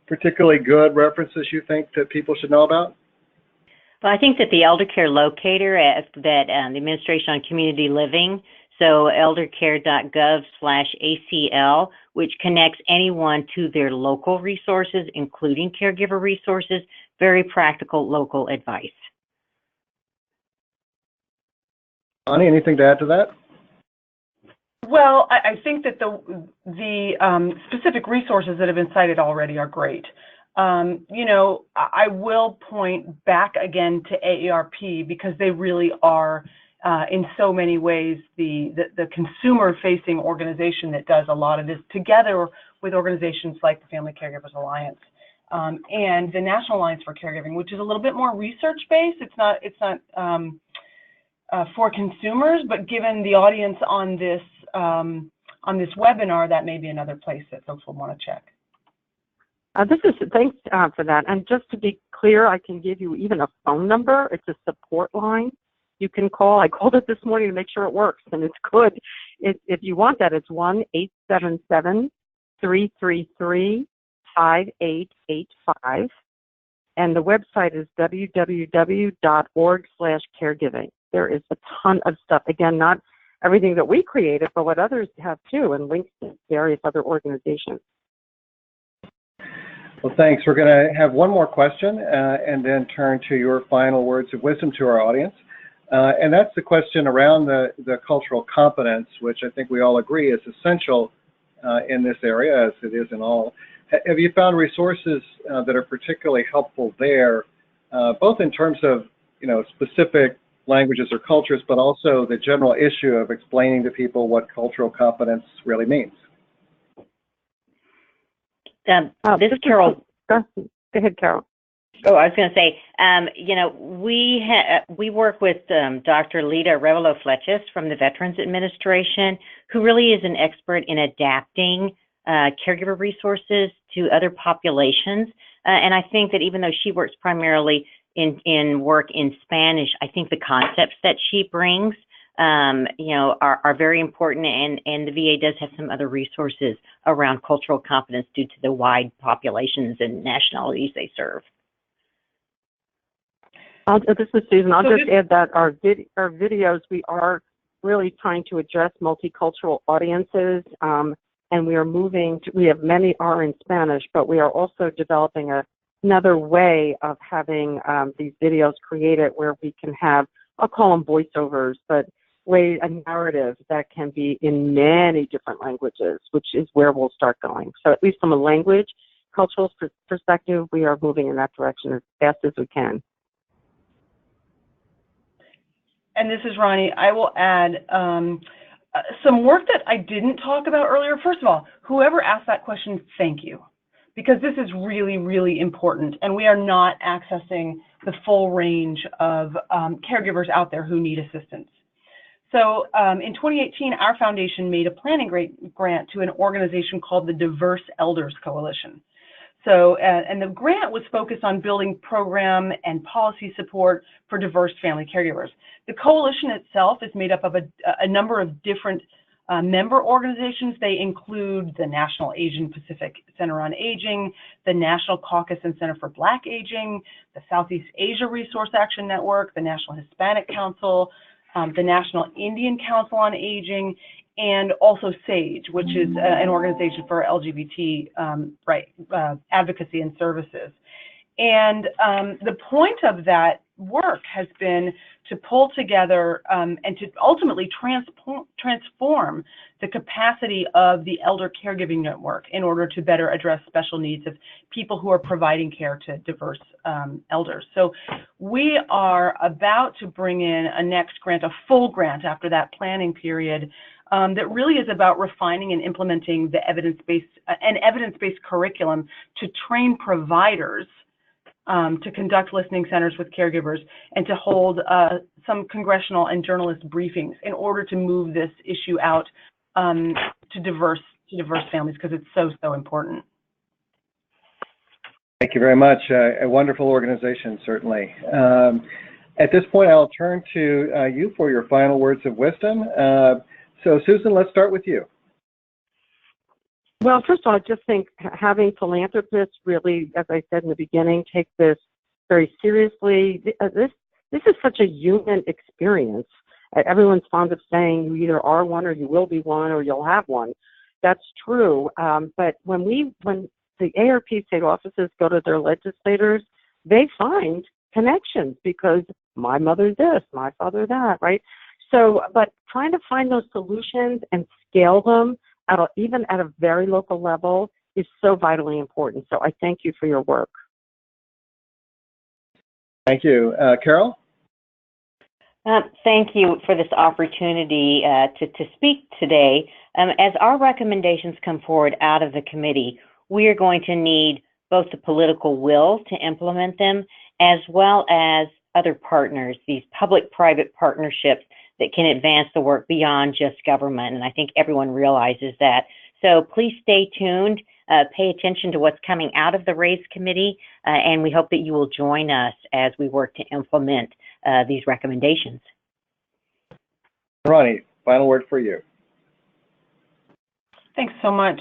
particularly good references you think that people should know about? Well, I think that the Elder Care Locator at the Administration on Community Living, so eldercare.gov/ACL, which connects anyone to their local resources, including caregiver resources, very practical local advice. Ronnie, anything to add to that? Well, I think that the specific resources that have been cited already are great. You know, I will point back again to AARP because they really are, in so many ways, the consumer-facing organization that does a lot of this together with organizations like the Family Caregivers Alliance and the National Alliance for Caregiving, which is a little bit more research-based. It's not for consumers, but given the audience on this webinar, that may be another place that folks will want to check. Thanks for that. And just to be clear, I can give you even a phone number. It's a support line you can call. I called it this morning to make sure it works, and it's good. If you want that, it's 1-877-333-5885. And the website is www.org/caregiving. There is a ton of stuff. Again, not everything that we created, but what others have too, and links to various other organizations. Well, thanks. We're going to have one more question and then turn to your final words of wisdom to our audience. And that's the question around the cultural competence, which I think we all agree is essential in this area, as it is in all. Have you found resources that are particularly helpful there, both in terms of, you know, specific languages or cultures, but also the general issue of explaining to people what cultural competence really means? This is Carol. Go ahead, Carol. Oh, I was going to say, you know, we work with Dr. Lita Revelo-Fletches from the Veterans Administration, who really is an expert in adapting caregiver resources to other populations. And I think that even though she works primarily in work in Spanish, I think the concepts that she brings, you know, are very important, and the VA does have some other resources around cultural competence due to the wide populations and nationalities they serve. This is Susan. I'll just add that our videos, we are really trying to address multicultural audiences, and we are many are in Spanish, but we are also developing another way of having these videos created where we can have, I'll call them voiceovers, but a narrative that can be in many different languages, which is where we'll start going. So at least from a language, cultural perspective, we are moving in that direction as fast as we can. And this is Ronnie. I will add some work that I didn't talk about earlier. First of all, whoever asked that question, thank you, because this is really, really important, and we are not accessing the full range of caregivers out there who need assistance. So in 2018, our foundation made a planning grant to an organization called the Diverse Elders Coalition. So, and the grant was focused on building program and policy support for diverse family caregivers. The coalition itself is made up of a number of different member organizations. They include the National Asian Pacific Center on Aging, the National Caucus and Center for Black Aging, the Southeast Asia Resource Action Network, the National Hispanic Council, the National Indian Council on Aging, and also SAGE, which is an organization for LGBT advocacy and services. And the point of that work has been to pull together and to ultimately transform the capacity of the elder caregiving network in order to better address special needs of people who are providing care to diverse elders. So we are about to bring in a next grant, a full grant after that planning period, that really is about refining and implementing the evidence-based curriculum to train providers to conduct listening centers with caregivers and to hold some congressional and journalist briefings in order to move this issue out to diverse families, because it's so important. Thank you very much. A wonderful organization, certainly. At this point, I'll turn to you for your final words of wisdom. So, Susan, let's start with you. Well, first of all, I just think having philanthropists really, as I said in the beginning, take this very seriously. This is such a human experience. Everyone's fond of saying you either are one or you will be one or you'll have one. That's true. But when the AARP state offices go to their legislators, they find connections because my mother this, my father that, right? So, but trying to find those solutions and scale them even at a very local level is so vitally important. So I thank you for your work. Thank you. Carol? Thank you for this opportunity to speak today. As our recommendations come forward out of the committee, we are going to need both the political will to implement them as well as other partners, these public-private partnerships that can advance the work beyond just government. And I think everyone realizes that. So please stay tuned, pay attention to what's coming out of the RAISE committee, and we hope that you will join us as we work to implement these recommendations. Ronnie, final word for you. Thanks so much.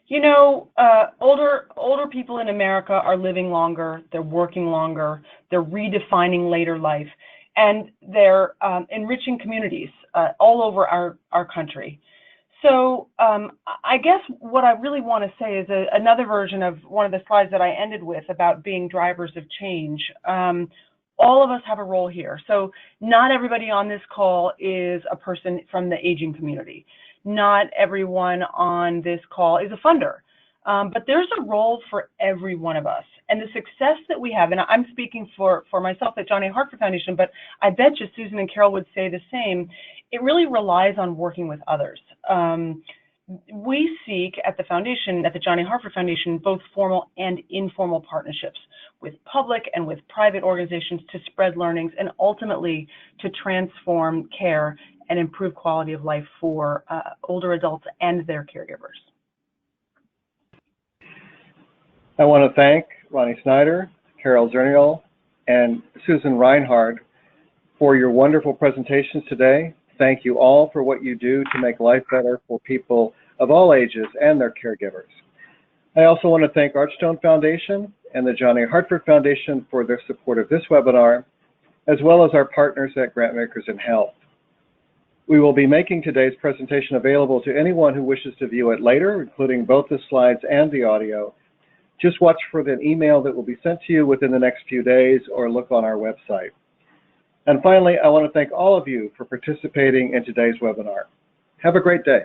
You know, older people in America are living longer, they're working longer, they're redefining later life, and they're enriching communities all over our country. So I guess what I really want to say is another version of one of the slides that I ended with about being drivers of change. All of us have a role here. So not everybody on this call is a person from the aging community. Not everyone on this call is a funder. But there's a role for every one of us. And the success that we have, and I'm speaking for myself at John A. Hartford Foundation, but I bet you Susan and Carol would say the same, it really relies on working with others. We seek at the foundation, at the John A. Hartford Foundation, both formal and informal partnerships with public and with private organizations to spread learnings and ultimately to transform care and improve quality of life for older adults and their caregivers. I want to thank Ronnie Snyder, Carol Zernial, and Susan Reinhard for your wonderful presentations today. Thank you all for what you do to make life better for people of all ages and their caregivers. I also want to thank Archstone Foundation and the John A. Hartford Foundation for their support of this webinar, as well as our partners at Grantmakers in Health. We will be making today's presentation available to anyone who wishes to view it later, including both the slides and the audio. Just watch for the email that will be sent to you within the next few days or look on our website. And finally, I want to thank all of you for participating in today's webinar. Have a great day.